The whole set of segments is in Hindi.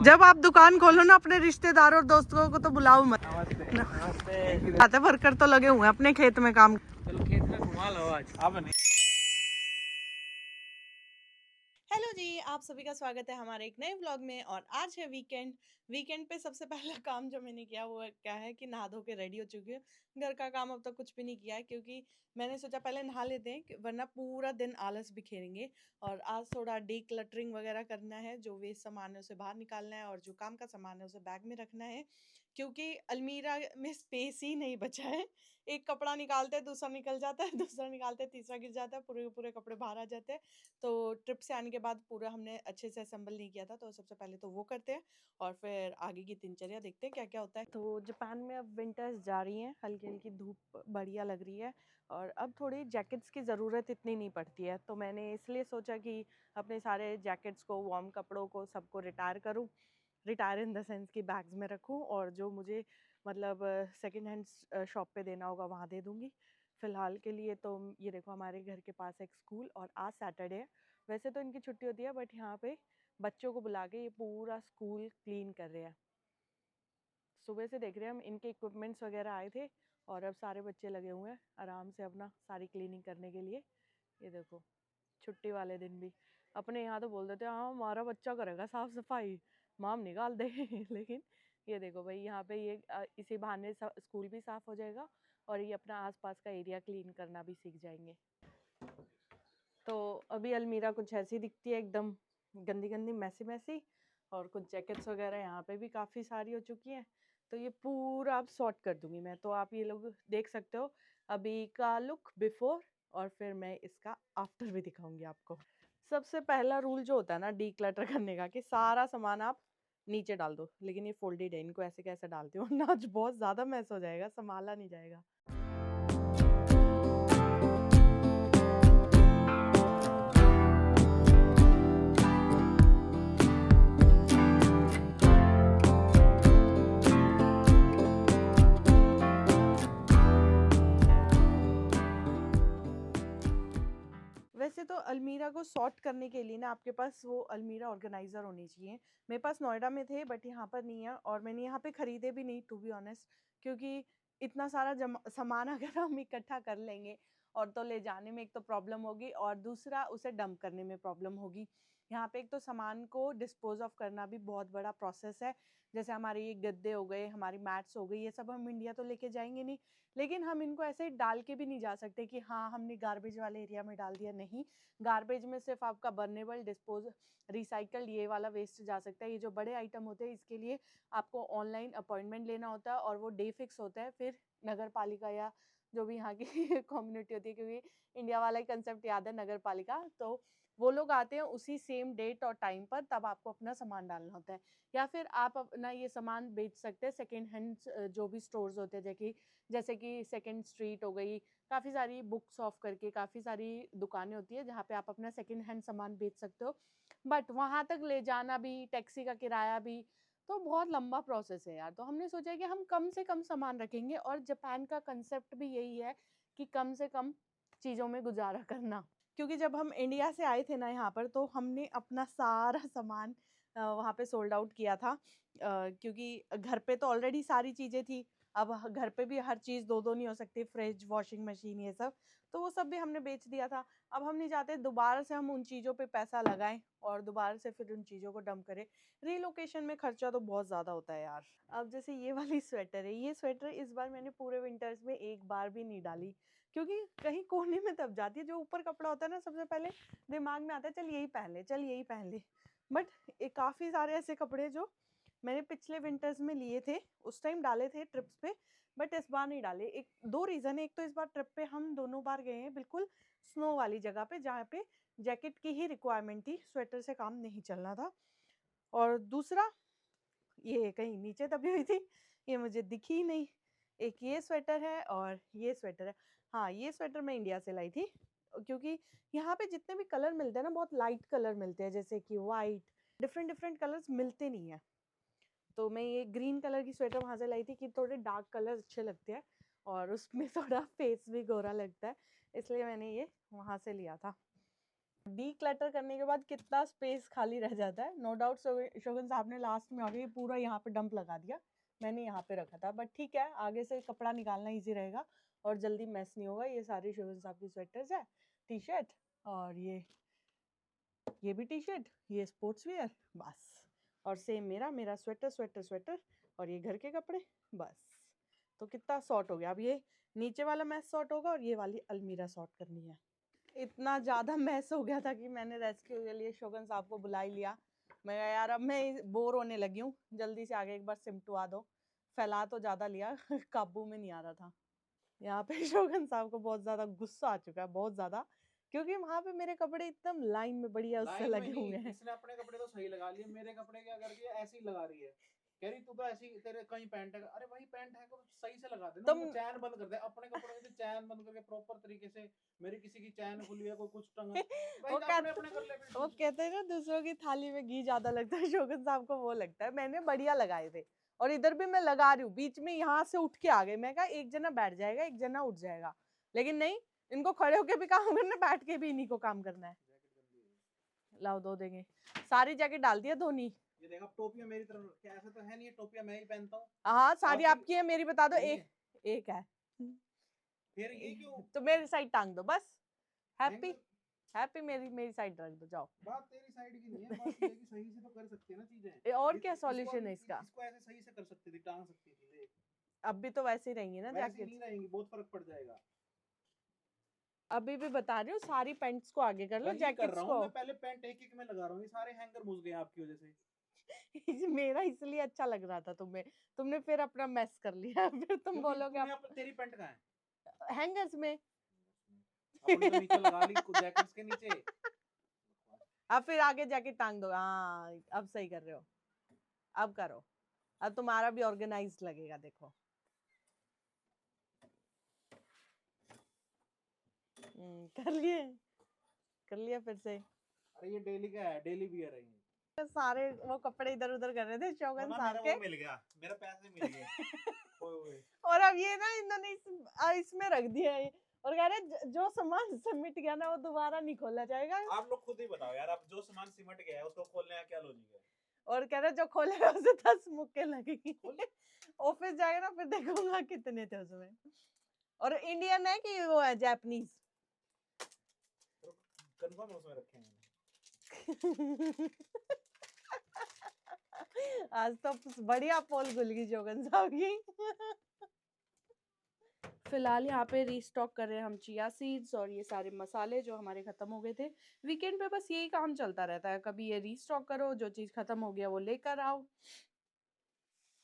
जब आप दुकान खोलो ना अपने रिश्तेदारों और दोस्तों को तो बुलाओ मत। आते वर्कर तो लगे हुए हैं अपने खेत में काम। चलो खेत में घुमा लो आज। अब नहीं। हेलो जी, आप सभी का स्वागत है हमारे एक नए व्लॉग में। और आज है वीकेंड। वीकेंड पे सबसे पहला काम जो मैंने किया वो क्या है कि नहा धो के रेडी हो चुकी हूँ। घर का काम अब तक कुछ भी नहीं किया है क्योंकि मैंने सोचा पहले नहा लेते हैं वरना पूरा दिन आलस बिखेरेंगे। और आज थोड़ा डी क्लटरिंग वगैरह करना है, जो वेस्ट सामान है उसे बाहर निकालना है और जो काम का सामान है उसे बैग में रखना है क्योंकि अलमीरा में स्पेस ही नहीं बचा है। एक कपड़ा निकालते हैं दूसरा निकल जाता है, दूसरा निकालते हैं तीसरा गिर जाता है, पूरे पूरे कपड़े बाहर आ जाते हैं। तो ट्रिप से आने के बाद पूरा हमने अच्छे से असेंबल नहीं किया था, तो सबसे पहले तो वो करते हैं और फिर आगे की दिनचर्या देखते हैं क्या क्या होता है। तो जापान में अब विंटर्स जा रही हैं, हल्की हल्की धूप बढ़िया लग रही है और अब थोड़ी जैकेट्स की ज़रूरत इतनी नहीं पड़ती है। तो मैंने इसलिए सोचा कि अपने सारे जैकेट्स को, वार्म कपड़ों को, सबको रिटायर करूँ। रिटायर इन द सेंस कि बैग्स में रखूँ और जो मुझे मतलब सेकेंड हैंड शॉप पे देना होगा वहाँ दे दूँगी। फ़िलहाल के लिए तो ये देखो हमारे घर के पास एक स्कूल और आज सैटरडे है। वैसे तो इनकी छुट्टी होती है बट यहाँ पे बच्चों को बुला के ये पूरा स्कूल क्लीन कर रहे हैं। सुबह से देख रहे हैं हम, इनके इक्विपमेंट्स वगैरह आए थे और अब सारे बच्चे लगे हुए हैं आराम से अपना सारी क्लीनिंग करने के लिए। ये देखो छुट्टी वाले दिन भी अपने यहाँ तो बोल देते हैं हाँ हमारा बच्चा करेगा साफ सफाई, माम निकाल दे लेकिन ये देखो भाई यहाँ पे ये इसी बहाने स्कूल भी साफ हो जाएगा और ये अपना आसपास का एरिया क्लीन करना भी सीख जाएंगे। तो अभी अलमीरा कुछ ऐसी दिखती है, एकदम गंदी गंदी मैसी मैसी। और कुछ जैकेट्स वगैरह यहाँ पे भी काफ़ी सारी हो चुकी हैं। तो ये पूरा अब सॉर्ट कर दूंगी मैं। तो आप ये लोग देख सकते हो अभी का लुक बिफोर, और फिर मैं इसका आफ्टर भी दिखाऊंगी आपको। सबसे पहला रूल जो होता है ना डी क्लटर करने का, कि सारा सामान आप नीचे डाल दो। लेकिन ये फोल्डेड है, इनको ऐसे कैसे डालती हूँ ना, आज बहुत ज़्यादा मैस हो जाएगा, संभाला नहीं जाएगा। वैसे तो अलमीरा को सॉर्ट करने के लिए ना आपके पास वो अलमीरा ऑर्गेनाइजर होनी चाहिए। मेरे पास नोएडा में थे बट यहाँ पर नहीं है और मैंने यहाँ पे खरीदे भी नहीं टू बी ऑनेस्ट, क्योंकि इतना सारा सामान अगर हम इकट्ठा कर लेंगे और तो ले जाने में एक तो प्रॉब्लम होगी और दूसरा उसे डंप करने में प्रॉब्लम होगी। यहाँ पे एक तो सामान को डिस्पोज ऑफ करना भी बहुत बड़ा प्रोसेस है। जैसे हमारे ये गद्दे हो गए, हमारी मैट्स हो गई, ये सब हम इंडिया तो लेके जाएंगे नहीं, लेकिन हम इनको ऐसे ही डाल के भी नहीं जा सकते कि हाँ हमने गार्बेज वाले एरिया में डाल दिया। नहीं, गार्बेज में सिर्फ आपका बर्नेबल, डिस्पोज, रिसाइकल्ड ये वाला वेस्ट जा सकता है। ये जो बड़े आइटम होते हैं इसके लिए आपको ऑनलाइन अपॉइंटमेंट लेना होता है और वो डे फिक्स होता है। फिर नगर पालिका या जो भी यहाँ की कम्युनिटी होती है, क्योंकि इंडिया वाला ही कंसेप्ट याद है नगर पालिका, तो वो लोग आते हैं उसी सेम डेट और टाइम पर, तब आपको अपना सामान डालना होता है। या फिर आप अपना ये सामान बेच सकते हैं सेकेंड हैंड जो भी स्टोर्स होते हैं, जैसे कि सेकेंड स्ट्रीट हो गई, काफ़ी सारी बुक्स ऑफ करके काफ़ी सारी दुकानें होती है जहाँ पे आप अपना सेकेंड हैंड सामान बेच सकते हो। बट वहाँ तक ले जाना भी, टैक्सी का किराया भी, तो बहुत लंबा प्रोसेस है यार। तो हमने सोचा है कि हम कम से कम सामान रखेंगे और जापान का कंसेप्ट भी यही है कि कम से कम चीज़ों में गुजारा करना। क्योंकि जब हम इंडिया से आए थे ना यहाँ पर, तो हमने अपना सारा सामान वहाँ पे सोल्ड आउट किया था, क्योंकि घर पे तो ऑलरेडी सारी चीज़ें थी। अब घर पे भी हर चीज़ दो दो नहीं हो सकती, फ्रिज, वॉशिंग मशीन, ये सब, तो वो सब भी हमने बेच दिया था। अब हम नहीं चाहते दोबारा से हम उन चीज़ों पे पैसा लगाएं और दोबारा से फिर उन चीज़ों को डंप करें। रीलोकेशन में खर्चा तो बहुत ज़्यादा होता है यार। अब जैसे ये वाली स्वेटर है, ये स्वेटर इस बार मैंने पूरे विंटर्स में एक बार भी नहीं डाली, क्योंकि कहीं कोने में दब जाती है। जो ऊपर कपड़ा होता है ना, सबसे पहले दिमाग में आता है चल यही पहन ले, चल यही पहन ले। बट काफ़ी सारे ऐसे कपड़े जो मैंने पिछले विंटर्स में लिए थे, उस टाइम डाले थे ट्रिप्स पे, बट इस बार नहीं डाले। एक दो रीज़न है। एक तो इस बार ट्रिप पे हम दोनों बार गए हैं बिल्कुल स्नो वाली जगह पे, जहाँ पे जैकेट की ही रिक्वायरमेंट थी, स्वेटर से काम नहीं चलना था। और दूसरा, ये कहीं नीचे दबी हुई थी, ये मुझे दिखी ही नहीं। एक ये स्वेटर है और ये स्वेटर है। हाँ, ये स्वेटर मैं इंडिया से लाई थी, क्योंकि यहाँ पे जितने भी कलर मिलते हैं ना, बहुत लाइट कलर मिलते हैं, जैसे कि वाइट, डिफरेंट डिफरेंट कलर्स मिलते नहीं है। तो मैं ये ग्रीन कलर की स्वेटर वहाँ से लाई थी कि थोड़े डार्क कलर अच्छे लगते हैं और उसमें थोड़ा फेस भी गोरा लगता है, इसलिए मैंने ये वहाँ से लिया था। डी क्लटर करने के बाद कितना स्पेस खाली रह जाता है। नो डाउट शोगन साहब ने लास्ट में आगे पूरा यहाँ पे डंप लगा दिया, मैंने यहाँ पे रखा था, बट ठीक है, आगे से कपड़ा निकालना इजी रहेगा और जल्दी मैस नहीं होगा। ये सारी शोगन साहब की स्वेटर्स है, टी शर्ट, और ये भी टी शर्ट, ये स्पोर्ट्स वेयर, बस। और सेम मेरा स्वेटर स्वेटर स्वेटर, और ये घर के कपड़े, बस। तो कितना सॉर्ट हो गया। अब ये नीचे वाला मैस सॉर्ट होगा और ये वाली अलमीरा सॉर्ट करनी है। इतना ज़्यादा मैस हो गया था कि मैंने रेस्क्यू के लिए शोगन साहब को बुला ही लिया। मैं यार अब मैं बोर होने लगी हूँ, जल्दी से आगे एक बार सिमटवा दो। फैला तो ज़्यादा लिया काबू में नहीं आ रहा था। यहाँ पे शोगन साहब को बहुत ज़्यादा गुस्सा आ चुका है, बहुत ज़्यादा, क्योंकि वहाँ पे मेरे कपड़े एकदम लाइन में बढ़िया उससे लगे हुए हैं। इसने अपने कपड़े तो सही लगा लिए, मेरे कपड़े क्या कर दिया, ऐसे ही लगा रही है। कह रही तू तो ऐसी, तेरे कहीं पैंट है, अरे भाई पैंट है तो सही से लगा दे ना, तो चैन बंद कर दे अपने कपड़ों में, चैन बंद करके प्रॉपर तरीके से। मेरी किसी की चैन खुली है, कोई कुछ टंगा, वो कहते हैं ना दूसरों की थाली में घी ज्यादा लगता है, शोगन साहब को वो लगता है। मैंने बढ़िया लगाए थे और इधर भी मैं लगा रही हूँ, बीच में यहाँ से उठ के आ गए। मैं कहा एक जना बैठ जाएगा, एक जना उठ जाएगा, लेकिन नहीं, इनको खड़े होके भी काम करना है, बैठ के भी इन्हीं को काम करना है। लाओ दो देंगे, सारी जैकेट डाल दिया धोनी। ये देखो टोपियां मेरी तरफ, क्या ऐसा तो है नहीं टोपियां मैं ही पहनता हूँ। हाँ सारी आपकी है, मेरी बता दो। एक है, फिर ये क्यों? तो मेरी साइड टांग दो बस। हैप्पी मेरी साइड रख दो, जाओ। बात तेरी साइड की नहीं है, बात ये है कि सही से तो कर सकते हैं ना चीजें। और क्या सॉल्यूशन है इसका? इसको ऐसे सही से कर सकती थी, टांग सकती थी। देख अब भी तो वैसे ही रहेंगी ना जैकेट, नहीं रहेंगी, बहुत फर्क पड़ जाएगा। अभी भी बता रही हूँ, सारी पैंट्स को आगे कर लो, जैकेट्स को। मैं पहले पैंट एक में लगा रहा हूँ, ये सारे हैंगर घुस गए आपकी वजह से। मेरा इसलिए अच्छा लग रहा था तुम्हें, तुमने फिर अपना मैस कर लिया। फिर तुम बोलोगे तेरी पैंट कहाँ है? हैंगर्स में। अपने तो नीचे लगा ली जैकेट्स के नीचे। अब फिर आगे जैकेट टांग दो। हाँ अब सही कर रहे हो, अब करो, अब तुम्हारा भी ऑर्गेनाइज्ड लगेगा। देखो कर लिया फिर से। अरे ये डेली का है, डेली वियर है ये। सारे वो कपड़े इधर उधर कर रहे थे शोगन साहब के, मिल गया, मेरा पैसे मिल गए। और अब ये ना इन्होंने इसमें रख दिया है, और कह रहे जो सामान सिमट गया ना वो दोबारा नहीं खोला जाएगा। आप लोग खुद ही बताओ यार, अब जो सामान सिमट गया है उसको खोलने का क्या लॉजिक है? और कह रहे जो खोलेगा उसे 10 मुक्के लगेगी। ऑफिस जाएगा ना फिर देखूंगा कितने थे उसमें। और इंडियन है कि वो है जापानीज? कंफर्म उसमें रखे हैं। आज तो बढ़िया पोल खुल गई शोगन साहब की। फिलहाल यहाँ पे रीस्टॉक कर रहे हैं हम चिया सीड्स और ये सारे मसाले जो हमारे खत्म हो गए थे। वीकेंड पे बस यही काम चलता रहता है, कभी ये रीस्टॉक करो, जो चीज खत्म हो गया वो लेकर आओ।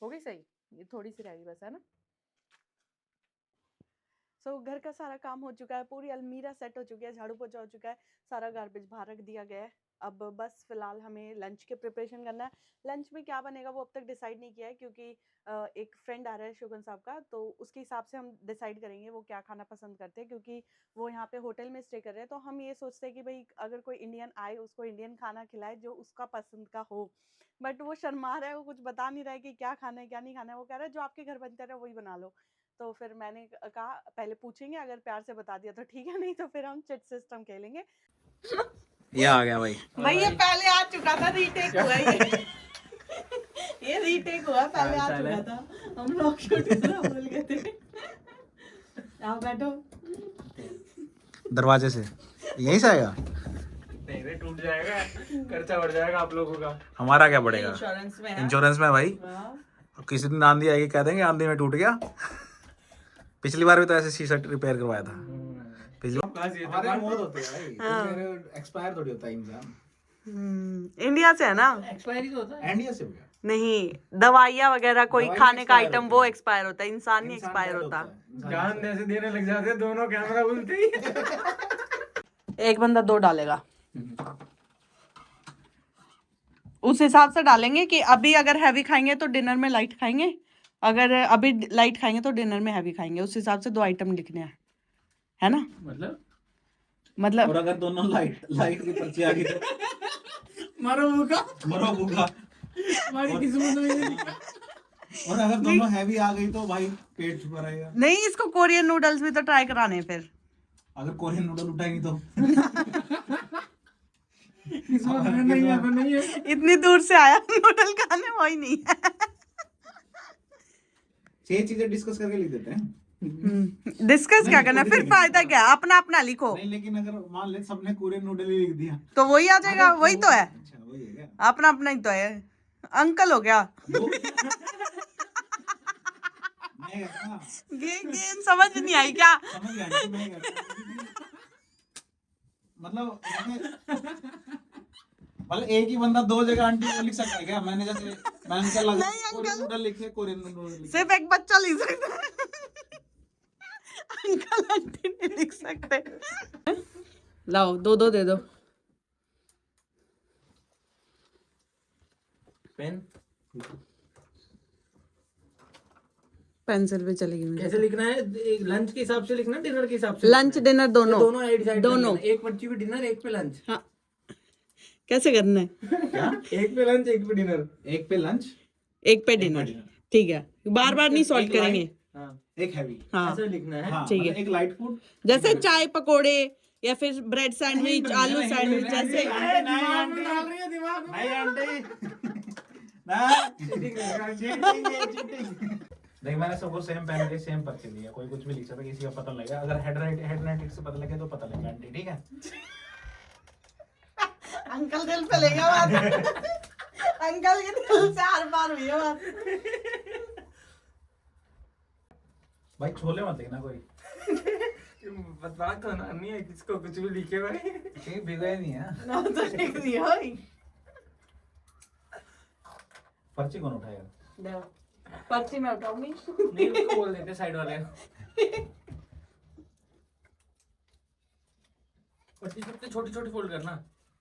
हो गई सही, ये थोड़ी सी रह गई बस, है ना। सो घर का सारा काम हो चुका है, पूरी अलमीरा सेट हो चुकी है, झाड़ू पोछा हो चुका है, सारा गार्बेज बाहर रख दिया गया है। अब बस फिलहाल हमें लंच के प्रिपरेशन करना है। लंच में क्या बनेगा वो अब तक डिसाइड नहीं किया है, क्योंकि एक फ्रेंड आ रहा है शोगन साहब का, तो उसके हिसाब से हम डिसाइड करेंगे वो क्या खाना पसंद करते हैं, क्योंकि वो यहाँ पे होटल में स्टे कर रहे हैं। तो हम ये सोचते हैं कि भाई अगर कोई इंडियन आए उसको इंडियन खाना खिलाए जो उसका पसंद का हो, बट वो शर्मा रहा है, वो कुछ बता नहीं रहा है कि क्या खाना है क्या नहीं खाना है। वो कह रहा है जो आपके घर बनता है वही बना लो। तो फिर मैंने कहा पहले पूछेंगे, अगर प्यार से बता दिया तो ठीक है, नहीं तो फिर हम चिट सिस्टम खेलेंगे। ये आ गया भाई ये पहले आ चुका था, रीटेक हुआ ये रीटेक हुआ, पहले आ चुका था, हम लोग शूट करना भूल गए थे। आओ बैठो दरवाजे से, यहीं से आएगा? नहीं रे टूट जाएगा, खर्चा बढ़ जाएगा आप लोगों का। हमारा क्या पड़ेगा? इंश्योरेंस में भाई। किसी दिन आंधी आएगी कह देंगे आंधी में टूट गया। पिछली बार भी तो ऐसे शीशा रिपेयर करवाया था। एक्सपायर थोड़ी होता है इंसान। इंडिया से है ना, एक्सपायरी तो होता है। इंडिया से हो गया? नहीं, दवाइयाँ वगैरह कोई खाने का आइटम वो एक्सपायर होता है, इंसान नहीं एक्सपायर होता। जान जैसे देने लग जाते हैं दोनों, कैमरा बोलते ही। एक बंदा 2 डालेगा, उस हिसाब से डालेंगे कि अभी अगर हैवी खाएंगे तो डिनर में लाइट खाएंगे, अगर अभी लाइट खाएंगे तो डिनर में हैवी खाएंगे। उस हिसाब से 2 आइटम लिखने हैं, है ना। मतलब और अगर दोनों लाइट की पर्ची आ गई तो मरो भूखा। हमारी किस्मत में। और अगर दोनों हैवी आ गई तो भाई पेट छुपा रहेगा। नहीं, इसको कोरियन नूडल्स भी तो ट्राई कराने हैं फिर। अगर कोरियन नूडल उठाएंगी तो इस बार नहीं है, नहीं है। इतनी दूर से आया नूडल खाने, वही नहीं है। 6 चीजें डिस्कस करके लिख देते हैं। डिस्कस क्या करना है? फिर फायदा क्या? अपना अपना लिखो। नहीं, लेकिन अगर मान ले सबने कोरियन नूडल ही लिख दिया तो वही आ जाएगा, वही तो है। अच्छा वही है क्या? अपना अपना ही तो है। अंकल हो गया। मैं कहता हूँ, गेम समझ नहीं आई क्या? समझ गया ना, मैं कहता हूँ, मतलब एक ही बंदा 2 जगह आंटी को लिख सकता है क्या? मैंने जैसे मैंने क्या लगा नहीं, अंकल। कोरियन नूडल लिखे, कोरियन नूडल लिखे। सिर्फ एक बच्चा लिख सकता है। अंकल आंटी नहीं लिख सकते। लाओ, 2-2 दे दो। पेन पेंसिल भी चलेगी मुझे। कैसे लिखना है? लंच के हिसाब से लिखना, डिनर के हिसाब से? लंच डिनर दोनों। दोनों साइड साइड दोनों। एक पर्ची पे डिनर, एक पे लंच। हाँ, कैसे करना है? क्या? एक पे लंच, एक पे डिनर। एक पे लंच, एक पे डिनर। ठीक है, बार बार नहीं सॉर्ट करेंगे। हाँ, एक हैवी। हाँ, ऐसे लिखना है। हाँ, ठीक है। मतलब एक लाइट फूड, जैसे चाय पकोड़े या फिर ब्रेड सैंडविच, आलू सैंडविच, जैसे। नहीं आंटी, नहीं आंटी, नहीं, मैंने सबको सेम पेन के सेम पर्चे दिए, कोई कुछ भी लिख सकता है, किसी का पता लगेगा। अगर हेड राइटिंग से पता लगे तो पता लगे आंटी, ठीक है? अंकल दिल पे ले गया बात। अंकल के दिल से आर पार हुई है बात। भाई छोले मत देखना कोई, बता तो ना, नहीं है किसको कुछ भी लिखे भाई। कहीं भिगोया नहीं है। ना तो लिख दिया भाई। पर्ची कौन उठाएगा? दो। पर्ची में उठाऊंगी। नहीं, उसको बोल देते साइड वाले। पर्ची सबसे छोटी छोटी फोल्ड करना,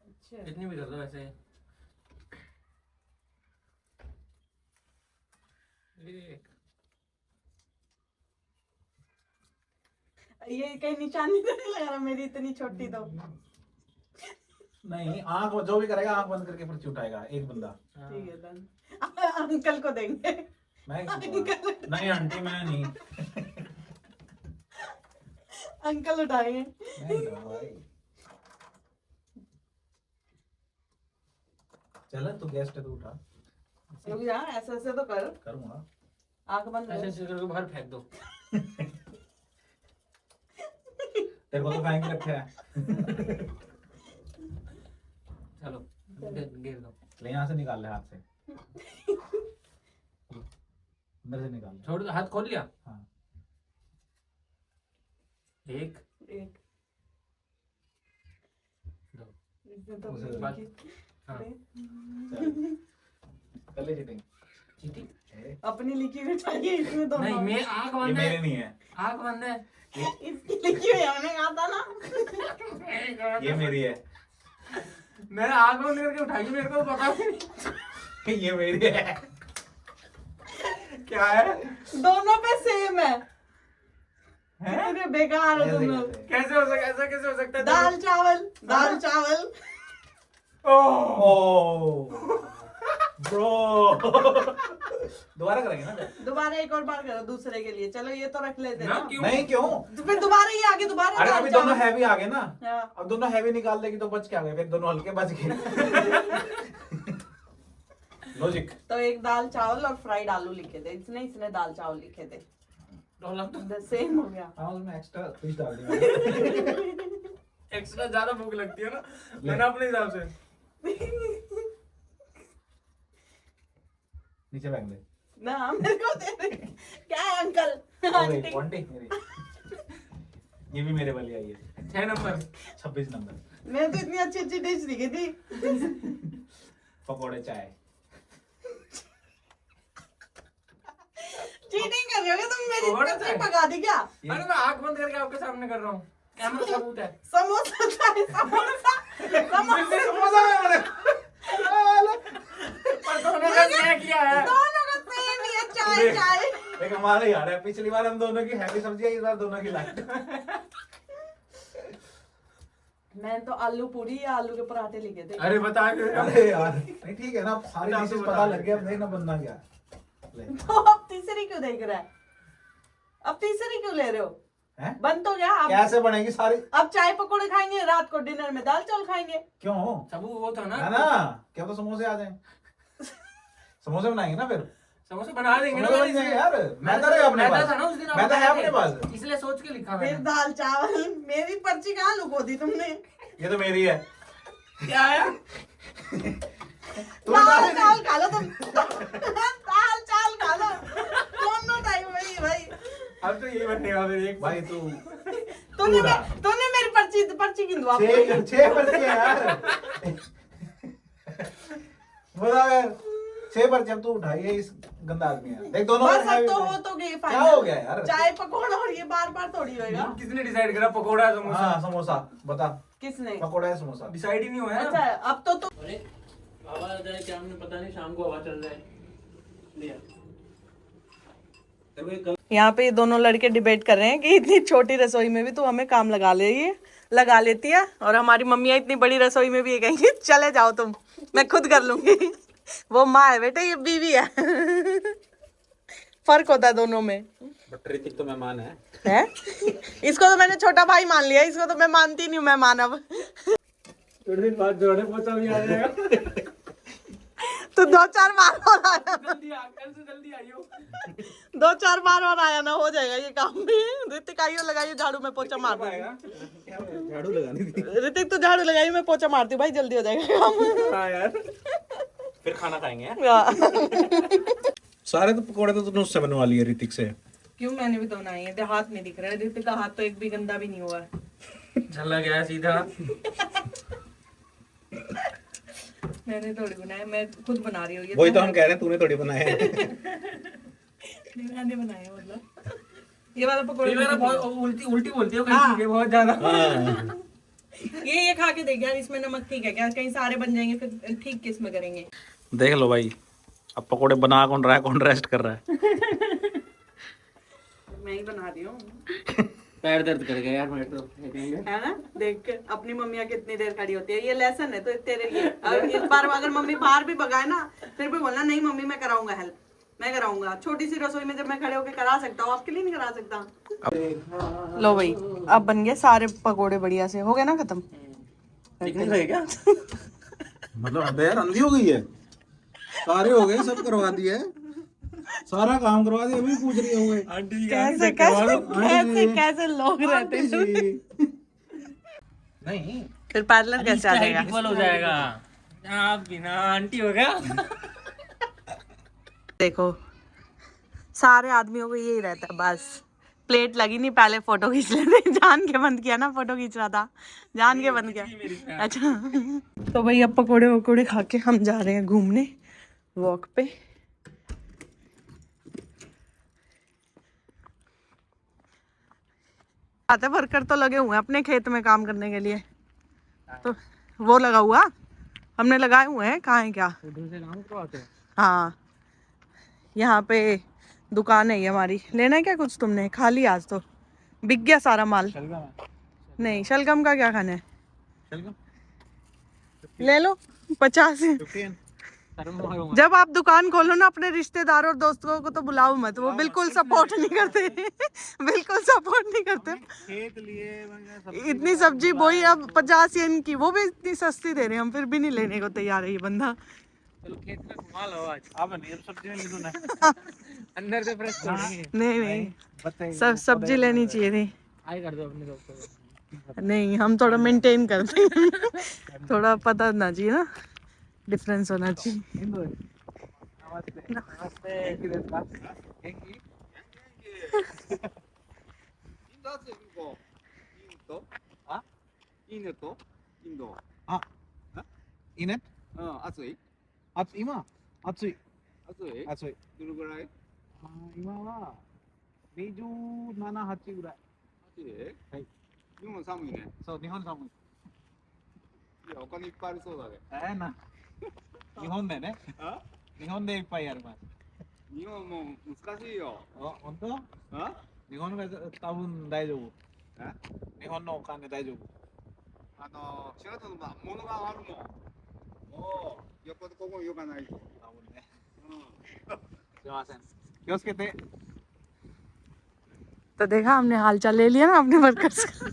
अच्छा, इतनी भी कर दो ऐसे। एक ये कहीं निशानी तो नहीं लगा रहा मेरी इतनी छोटी तो। नहीं, आंख जो भी करेगा आंख बंद करके पर्ची उठाएगा एक बंदा। ठीक है डन। अंकल को देंगे। मैं नहीं आंटी, मैं नहीं, अंकल उठाएंगे। नहीं तो भाई। चल तू गेस्ट है, तू उठा। रुक जा, ऐसे ऐसे तो कर। करूंगा। आंख बंद ऐसे कर। ऐसे करके बाहर फेंक दो। तेरे को तो फेंक के रखा है। चलो घेर दो। ले यहाँ से निकाल ले, हाथ से अंदर से निकाल ले। छोड़ दो, हाथ खोल लिया। हाँ, एक एक दो। इसमें तो उसे बात- लिखी- हाँ। चल कर ले चीटिंग। चीटी अपनी लिखी हुई चाहिए इसमें दोनों। नहीं, मैं आंख ये बंद मेरे है, नहीं है, आंख बंद है। इसकी लिखी हुई हमने कहा था ना। ये मेरी है। मैंने आंख बंद करके उठाई, मेरे को पता नहीं ये मेरी है। क्या है। दोनों पे सेम है। कितने बेकार हो तुम लोग। कैसे हो सकता, ऐसा कैसे हो सकता है? दाल चावल, दाल चावल। ओह ब्रो, दोबारा करेंगे ना? दोबारा एक और बार करो दूसरे के लिए। चलो ये तो रख लेते हैं ना, ना। क्यों? नहीं क्यों? तो फिर दोबारा ही आगे, दोबारा अरे दाल अभी दोनों चावल। हैवी आ गए ना, हाँ। अब दोनों हैवी निकाल देगी तो बच क्या गए, फिर दोनों हल्के बच गए। लॉजिक। तो एक दाल चावल और फ्राइड आलू लिखे थे इसने दाल चावल लिखे थे। सेम हो गया। हाँ, उसमें एक्स्ट्रा फिश डाल दिया। एक्स्ट्रा ज्यादा भूख लगती है ना, मैंने अपने हिसाब से। नीचे फेंक दे। ना मेरे को दे दे। क्या है अंकल? ओए, आंटी मेरी, ये भी मेरे वाली आई है। 6 नंबर 26 नंबर। मैंने तो इतनी अच्छी अच्छी डिश लिखी थी। पकौड़े चाय। चीटिंग कर रहे हो क्या तुम? मेरी थोड़ा इतनी सा। पका दी क्या? अरे मैं आंख बंद करके आपके सामने कर रहा हूँ, कैमरा सबूत है। समोसा चाय, समोसा समोसा है मेरे। पर दोनों का क्या किया है? दोनों का सेम ही है, चाय चाय। एक हमारा यार है, पिछली बार हम दोनों की हैवी सब्जी है, इस बार दोनों की लाइट। मैंने तो आलू पूरी या आलू के पराठे लिखे थे। अरे बता के। अरे यार नहीं, ठीक है ना, सारी बता, डिशेस बता। पता लग गया, अब देखना बनना क्या है। ले। तो अब तीसरी क्यों देख रहा है? अब तीसरी क्यों ले रहे हो? हैं? बन तो गया अब। कैसे बनेगी सारी? अब चाय पकौड़े खाएंगे, रात को डिनर में दाल चावल खाएंगे। क्यों? सबू वो था ना ना क्या तो समोसे आ जाए। समोसे बनाएंगे ना फिर। समोसे बना देंगे ना समोसे बन जाएंगे यार। मैदा रहेगा अपने मैदा पास। था ना उस दिन आप मैदा है बताए अपने थे। पास। इसलिए सोच के लिखा फिर मैंने। दाल चावल। मेरी पर्ची कहाँ लुको दी तुमने? ये तो मेरी है। क्या है? दाल चावल खा लो तुम। दाल चावल खा लो दोनों टाइम वही भाई। अब तो यही बनने वाला है। एक भाई तू तूने मेरी पर्ची गिनवा। 6 पर्चे हैं यार। बता यार 6 पर्चे अब तू उठाइए इस गंदा आदमी है। देख दोनों बस ने अब तो हो तो गई फाइनल। क्या हो गया यार? चाय पकौड़ा और ये बार बार थोड़ी होएगा। किसने डिसाइड करा पकोड़ा है समोसा? हाँ समोसा बता। किसने? पकोड़ा है समोसा। डिसाइड ही नहीं हुआ है अच्छा ना। अब तो अरे हवा आ जाए क्या हमने पता नहीं, शाम को हवा चल जाए। लिया यहाँ पे ये दोनों लड़के डिबेट कर रहे हैं कि इतनी छोटी रसोई में भी तू हमें काम लगा लेती है, और हमारी मम्मियाँ इतनी बड़ी रसोई में भी ये कहेंगी चले जाओ तुम, मैं खुद कर लूंगी। वो माँ है बेटे, ये बीवी है। फर्क होता है दोनों में। बट ऋतिक तो मेहमान है। है? इसको तो मैंने छोटा भाई मान लिया, इसको तो मैं मानती नहीं हूँ मेहमान अब। थोड़ी दिन बाद जोड़े पोछा भी आ जाएगा। तो 2-4 बार और आया, जल्दी आ, कल से जल्दी आइयो। 2-4 बार और आया ना, हो जाएगा ये काम भी। ऋतिक आइयो लगाइए झाड़ू में पोछा मार दूंगी। झाड़ू लगानी थी। ऋतिक तो झाड़ू लगाइए, मैं पोछा मारती हूँ भाई, जल्दी हो जाएगा काम। हाँ यार फिर खाना खाएंगे। हाँ। सारे तो पकोड़े तो तूने उससे बनवा लिए ऋतिक से। क्यों? मैंने भी तो बनाई है, हाथ नहीं दिख रहा है। ऋतिक का हाथ तो एक भी गंदा भी नहीं हुआ है। चला गया सीधा। मैंने थोड़ी बनाया, मैं खुद बना रही हूँ ये। वही तो हम कह रहे हैं तूने थोड़ी बनाया है। मैंने बनाया मतलब। ये वाला पकौड़ा मेरा बहुत उल्टी बोलती हो कहीं हाँ। चीजें बहुत ज्यादा। हाँ। ये खा के देख यार, इसमें नमक ठीक है क्या? कहीं सारे बन जाएंगे फिर ठीक किस में करेंगे? देख लो भाई, अब पकोड़े बना कौन रहा है, कौन रेस्ट कर रहा है? मैं ही बना रही हूँ। पैर दर्द कर गया यार मेरे तो। है ना? देख के अपनी मम्मियाँ कितनी देर खड़ी होती है। ये लेसन है तो तेरे लिए। और इस बार अगर मम्मी बाहर भी भगाए ना, फिर भी बोलना नहीं मम्मी मैं कराऊंगा हेल्प, मैं कराऊंगा। छोटी सी रसोई में जब मैं खड़े होकर करा सकता हूँ, आपके लिए नहीं करा सकता। लो भाई, अब बन गए सारे पकोड़े बढ़िया से। हो गए ना खत्म? क्या? मतलब अब यार अंधी हो गई है। सारे हो गए, सब करवा दिए, सारा काम करवा दिया, अभी पूछ रही हो गए आंटी कैसे कैसे कैसे कैसे लोग रहते हैं? नहीं फिर पार्लर कैसे आ जाएगा? इक्वल हो जाएगा। आप बिना आंटी हो गया। देखो सारे आदमियों को यही रहता है, बस प्लेट लगी नहीं पहले फोटो खींच लेते। जान के बंद किया ना, फोटो खींच रहा था, जान के बंद किया। अच्छा तो भाई अब पकोड़े वकोड़े खा के हम जा रहे हैं घूमने वॉक पे। आते वर्कर तो लगे हुए हैं अपने खेत में काम करने के लिए, तो वो लगा हुआ हमने लगाए हुए हैं, कहाँ है क्या? हाँ यहाँ पे दुकान है ये हमारी। लेना है क्या कुछ तुमने? खा लिया आज तो, बिक गया सारा माल। नहीं शलगम का क्या खाना है? ले लो 50 है। जब आप दुकान खोलो ना अपने रिश्तेदारों और दोस्तों को तो बुलाओ मत, वो बिल्कुल सपोर्ट नहीं करते। बिल्कुल सपोर्ट नहीं करते। खेत लिए इतनी सब्जी बोई अब 50 येन की, वो भी इतनी सस्ती दे रहे हैं, हम फिर भी नहीं लेने को तैयार है ये बंदा। चलो खेत में घुमा लो आज। अब नहीं, अब सब्जी में नहीं दूना। अंदर से फ्रेश करेंगे। नहीं सब सब्जी लेनी चाहिए थी। आई कर दो अपने दोस्तों को। नहीं हम थोड़ा मेंटेन करते हैं। थोड़ा पता ना चाहिए ना, डिफरेंस होना चाहिए।今暑い暑い暑い。どのぐらい今は27、8ぐらい。暑いはい。日本寒いね。そう、日本寒い。いや、お金いっぱいありそうだね。な。日本でね。あ日本でいっぱいあります。日本も難しいよ。あ、本当？あ日本が多分大丈夫。え日本のお金大丈夫。シャートのものがあるもん。おお、よっぽどここよかないと。多分ね。うん。すいません。気をつけて。तो देखा हमने हालचाल ले लिया ना अपने वर्कर्स का।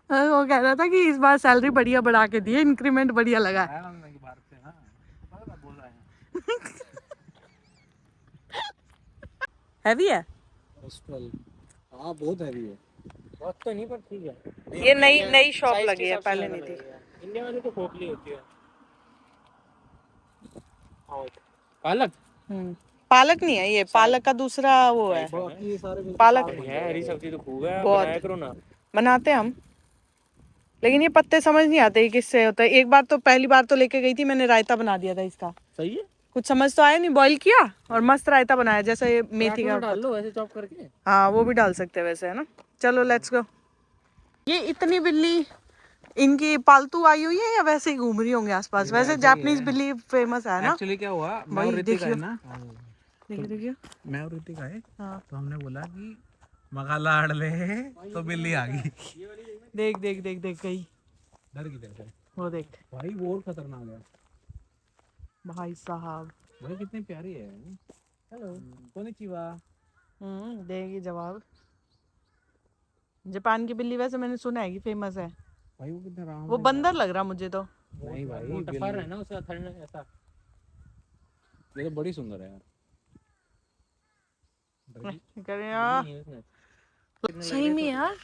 वो कह रहा था कि इस बार सैलरी बढ़िया बढ़ा के दिए, इंक्रीमेंट बढ़िया लगा है। हैवी है हाँ बहुत हैवी है। बहुत तो नहीं पर ठीक है। ये नई शॉप लगी है, पहले नहीं थी। इंडिया वाली तो खोखली होती है। पालक पालक नहीं है ये, पालक का दूसरा वो है। पालक है, हरी सब्जी तो खूब है, बहुत बनाया करो ना। बनाते हैं हम, लेकिन ये पत्ते समझ नहीं आते किससे होता है। एक बार तो पहली बार तो लेके गई थी मैंने, रायता बना दिया था इसका। सही है, कुछ समझ तो आया नहीं, बॉईल किया और मस्त रायता बनाया जैसे ये मेथी का। डाल लो ऐसे चॉप करके। हाँ वो भी डाल सकते हैं वैसे, है ना। चलो लेट्स गो। ये इतनी बिल्ली इनकी पालतू आई हुई है या वैसे ही घूम रही होंगे आसपास? वैसे जापानीज बिल्ली फेमस है ना। एक्चुअली क्या हुआ, मैं भाई और ऋतिक देखियो, है ना, देखियो। मैं और ऋतिक आए हाँ तो हमने बोला कि मगा लाड़ ले, तो बिल्ली आ गई। देख देख देख देख गई, डर की तरह वो देख भाई, वो और खतरनाक है भाई साहब। भाई, कितनी प्यारी है। Hello konnichiwa. देगी जवाब। जापान की बिल्ली वैसे मैंने सुना है कि फेमस है। भाई वो कितना आराम वो बंदर लग रहा मुझे तो। नहीं भाई, मोटा फर है ना उसका, थड़ना ऐसा। ये तो बड़ी सुंदर है यार। करे यार, सही में यार।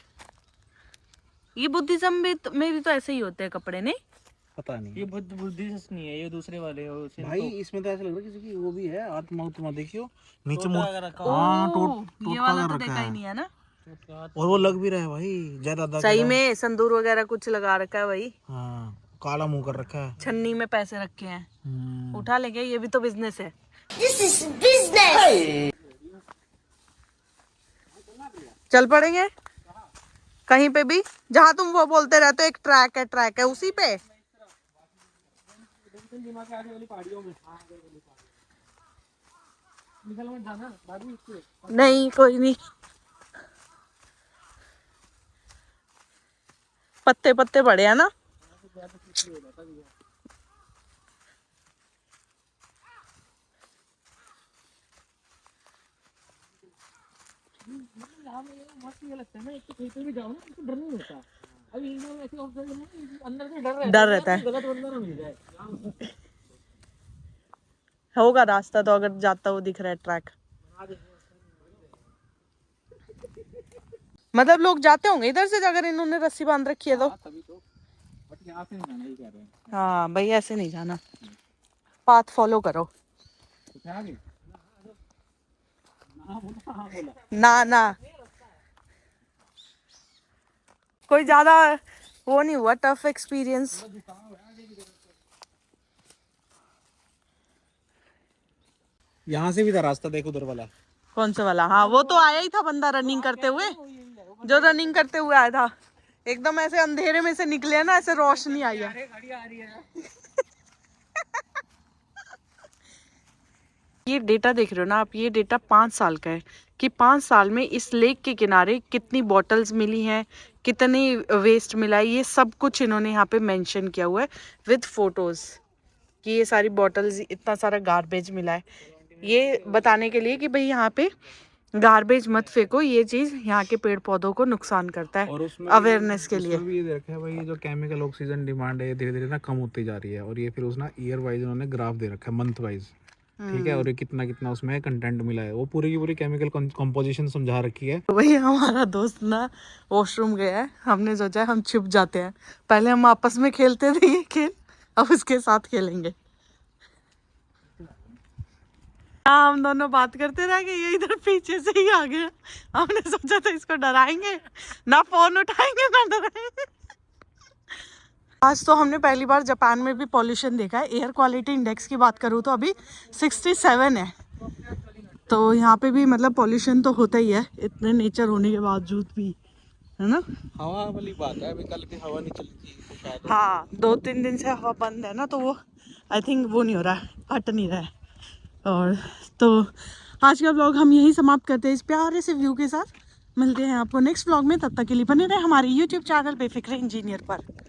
ये बुद्धिज्म में भी तो ऐसे ही होते हैं कपड़े, नहीं? पता नहीं ये बुद्धिस्ट नहीं है, ये दूसरे वाले हो भाई, इसमें तो ऐसा लग रहा है किसी की वो भी है, आत्मा उत्मा देखियो नीचे ये वाला तो देखा ही नहीं है ना। और वो लग भी रहा है भाई ज्यादा। सही में संदूर वगैरह कुछ लगा रखा है भाई। हाँ, काला मुंह कर रखा है, छन्नी में पैसे रखे हैं। उठा लेंगे, ये भी तो बिजनेस है। चल पड़ेंगे कहीं पे भी जहाँ तुम वो बोलते रहते हो एक ट्रैक है उसी पे। नहीं कोई नहीं, पत्ते पत्ते पड़े हैं ना। डर रहता है, होगा रास्ता तो अगर जाता हुआ दिख रहा है ट्रैक। मतलब लोग जाते होंगे इधर से अगर इन्होंने रस्सी बांध रखी है तो। बट यहाँ से नहीं जाना, ये कह रहे हैं। हाँ भाई ऐसे नहीं जाना, पाथ फॉलो करो। ना कोई ज्यादा वो नहीं हुआ, टफ एक्सपीरियंस। यहाँ से भी था रास्ता, देखो उधर वाला। कौन से वाला? हाँ वो तो आया ही था बंदा रनिंग करते हुए, जो रनिंग करते हुए आया था। एकदम ऐसे अंधेरे में से निकले ना, ऐसे रोशनी आई है। ये डेटा देख रहे हो ना आप, ये डेटा 5 साल का है कि 5 साल में इस लेक के किनारे कितनी बॉटल्स मिली हैं, कितनी वेस्ट मिला है, ये सब कुछ इन्होंने यहाँ पे मेंशन किया हुआ है विद फोटोज कि ये सारी बॉटल्स, इतना सारा गार्बेज मिला है। ये बताने के लिए कि भाई यहाँ पे गार्बेज मत फेंको, ये चीज यहाँ के पेड़ पौधों को नुकसान करता है। और उसमें अवेयरनेस के लिए भी ये देखा है भाई, जो केमिकल ऑक्सीजन डिमांड है धीरे धीरे ना कम होती जा रही है। और ये फिर उस ना ईयर वाइज उन्होंने ग्राफ दे रखा है, मंथ वाइज, ठीक है। और ये कितना कितना उसमें कंटेंट मिला है, वो पूरी की पूरी केमिकल कंपोजिशन समझा रखी है। तो वही हमारा दोस्त ना वॉशरूम गया है, हमने सोचा हम छिप जाते हैं। पहले हम आपस में खेलते थे ये खेल, अब उसके साथ खेलेंगे। हाँ हम दोनों बात करते रह गए, ये इधर पीछे से ही आ गया। हमने सोचा था इसको डराएंगे, ना फोन उठाएंगे ना डराएंगे। आज तो हमने पहली बार जापान में भी पॉल्यूशन देखा है। एयर क्वालिटी इंडेक्स की बात करूँ तो अभी 67 है, तो यहाँ पे भी मतलब पॉल्यूशन तो होता ही है इतने नेचर होने के बावजूद भी, है ना। हवा वाली बात है, अभी कल की हवा नहीं चली थी तो शायद। हाँ 2-3 दिन से हवा बंद है ना, तो वो आई थिंक वो नहीं हो रहा है, हट नहीं रहा है। और तो आज का व्लॉग हम यहीं समाप्त करते हैं इस प्यारे से व्यू के साथ। मिलते हैं आपको नेक्स्ट व्लॉग में, तब तक के लिए बने रहे हमारे YouTube चैनल बेफिक्र इंजीनियर पर।